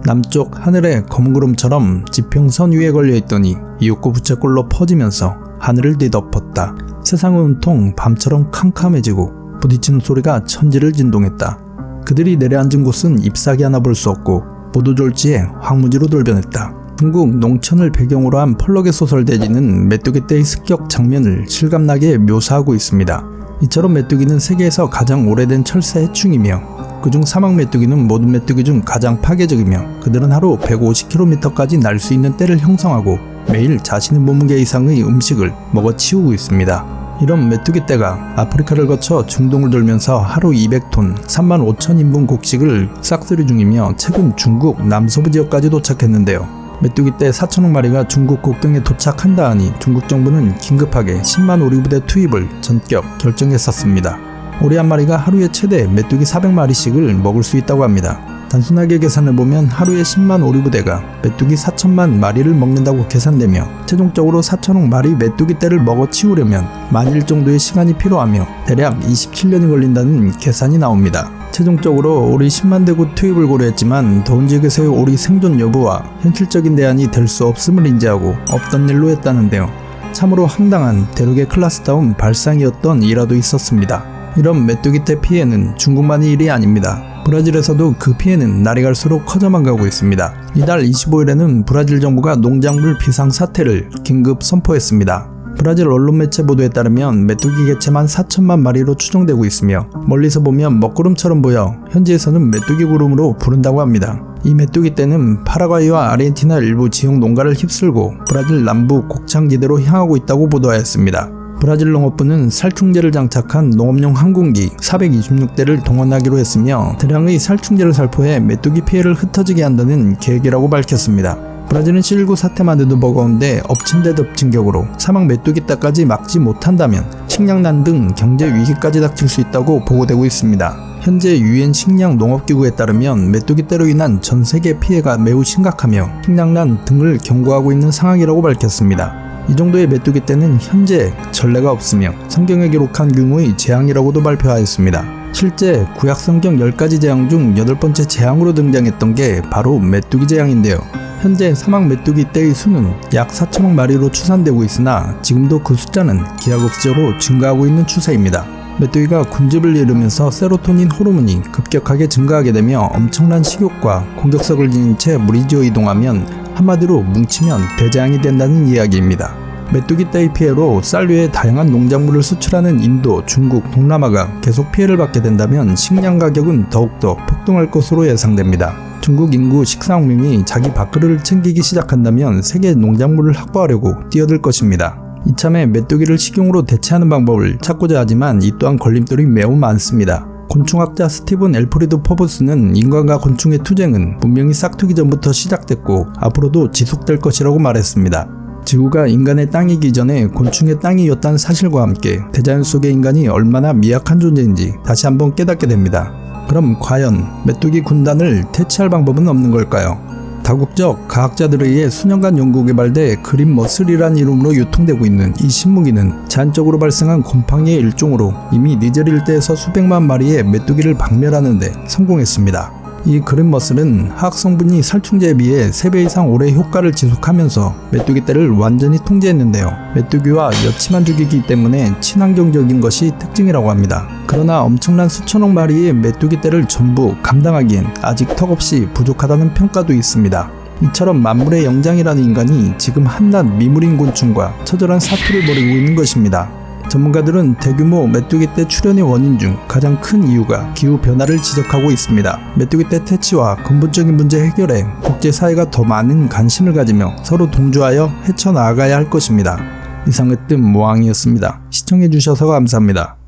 남쪽 하늘에 검은 구름처럼 지평선 위에 걸려있더니 이윽고 부채꼴로 퍼지면서 하늘을 뒤덮었다. 세상은 온통 밤처럼 캄캄해지고 부딪히는 소리가 천지를 진동했다. 그들이 내려앉은 곳은 잎사귀 하나 볼 수 없고 모두 졸지에 황무지로 돌변했다. 중국 농촌을 배경으로 한 펄럭의 소설 대지는 메뚜기 떼의 습격 장면을 실감나게 묘사하고 있습니다. 이처럼 메뚜기는 세계에서 가장 오래된 철새 해충이며 그중 사막 메뚜기는 모든 메뚜기 중 가장 파괴적이며 그들은 하루 150km까지 날 수 있는 떼를 형성하고 매일 자신의 몸무게 이상의 음식을 먹어치우고 있습니다. 이런 메뚜기 떼가 아프리카를 거쳐 중동을 돌면서 하루 200톤 35,000인분 곡식을 싹쓸이 중이며 최근 중국 남서부 지역까지 도착했는데요. 메뚜기 떼 4천억 마리가 중국 국경에 도착한다 하니 중국 정부는 긴급하게 10만 오리부대 투입을 전격 결정했었습니다. 오리 한 마리가 하루에 최대 메뚜기 400마리씩을 먹을 수 있다고 합니다. 단순하게 계산해보면 하루에 10만 오리부대가 메뚜기 4천만 마리를 먹는다고 계산되며 최종적으로 4천억 마리 메뚜기 떼를 먹어치우려면 만일 정도의 시간이 필요하며 대략 27년이 걸린다는 계산이 나옵니다. 최종적으로 오리 10만 대구 투입을 고려했지만 더운 지역에서의 오리 생존 여부와 현실적인 대안이 될 수 없음을 인지하고 없던 일로 했다는데요. 참으로 황당한 대륙의 클라스다운 발상이었던 일화도 있었습니다. 이런 메뚜기 떼 피해는 중국만의 일이 아닙니다. 브라질에서도 그 피해는 날이 갈수록 커져만 가고 있습니다. 이달 25일에는 브라질 정부가 농작물 비상사태를 긴급 선포했습니다. 브라질 언론 매체 보도에 따르면 메뚜기 개체만 4천만 마리로 추정되고 있으며 멀리서 보면 먹구름처럼 보여 현지에서는 메뚜기 구름으로 부른다고 합니다. 이 메뚜기 떼는 파라과이와 아르헨티나 일부 지역 농가를 휩쓸고 브라질 남부 곡창지대로 향하고 있다고 보도하였습니다. 브라질 농업부는 살충제를 장착한 농업용 항공기 426대를 동원하기로 했으며 대량의 살충제를 살포해 메뚜기 피해를 흩어지게 한다는 계획이라고 밝혔습니다. 브라질은 코로나19 사태만 해도 버거운데 엎친 데 덮친 격으로 사막 메뚜기 떼까지 막지 못한다면 식량난 등 경제 위기까지 닥칠 수 있다고 보고되고 있습니다. 현재 유엔 식량 농업기구에 따르면 메뚜기 떼로 인한 전 세계 피해가 매우 심각하며 식량난 등을 경고하고 있는 상황이라고 밝혔습니다. 이 정도의 메뚜기 떼는 현재 전례가 없으며 성경에 기록한 규모의 재앙이라고도 발표하였습니다. 실제 구약 성경 10가지 재앙 중 8번째 재앙으로 등장했던 게 바로 메뚜기 재앙인데요. 현재 사막 메뚜기 떼의 수는 약 4천억 마리로 추산되고 있으나 지금도 그 숫자는 기하급수적으로 증가하고 있는 추세입니다. 메뚜기가 군집을 이루면서 세로토닌 호르몬이 급격하게 증가하게 되며 엄청난 식욕과 공격성을 지닌 채 무리지어 이동하면 한마디로 뭉치면 대재앙이 된다는 이야기입니다. 메뚜기 떼의 피해로 쌀 외에 다양한 농작물을 수출하는 인도, 중국, 동남아가 계속 피해를 받게 된다면 식량 가격은 더욱더 폭등할 것으로 예상됩니다. 중국 인구 식사혁명이 자기 밥그릇을 챙기기 시작한다면 세계 농작물을 확보하려고 뛰어들 것입니다. 이참에 메뚜기를 식용으로 대체하는 방법을 찾고자 하지만 이 또한 걸림돌이 매우 많습니다. 곤충학자 스티븐 엘프리드 퍼브스는 인간과 곤충의 투쟁은 분명히 싹트기 전부터 시작됐고 앞으로도 지속될 것이라고 말했습니다. 지구가 인간의 땅이기 전에 곤충의 땅이었다는 사실과 함께 대자연 속의 인간이 얼마나 미약한 존재인지 다시 한번 깨닫게 됩니다. 그럼 과연 메뚜기 군단을 퇴치할 방법은 없는 걸까요? 다국적 과학자들에 의해 수년간 연구 개발돼 그린 머슬이란 이름으로 유통되고 있는 이 신무기는 자연적으로 발생한 곰팡이의 일종으로 이미 니제르 일대에서 수백만 마리의 메뚜기를 박멸하는 데 성공했습니다. 이 그린 머슬은 화학 성분이 살충제에 비해 3배 이상 오래 효과를 지속하면서 메뚜기 떼를 완전히 통제했는데요. 메뚜기와 엿치만 죽이기 때문에 친환경적인 것이 특징이라고 합니다. 그러나 엄청난 수천억 마리의 메뚜기 떼를 전부 감당하기엔 아직 턱없이 부족하다는 평가도 있습니다. 이처럼 만물의 영장이라는 인간이 지금 한낱 미물인 곤충과 처절한 사투를 벌이고 있는 것입니다. 전문가들은 대규모 메뚜기 떼 출현의 원인 중 가장 큰 이유가 기후변화를 지적하고 있습니다. 메뚜기 떼 퇴치와 근본적인 문제 해결에 국제사회가 더 많은 관심을 가지며 서로 동조하여 헤쳐나가야 할 것입니다. 이상의 뜸모항이었습니다. 시청해주셔서 감사합니다.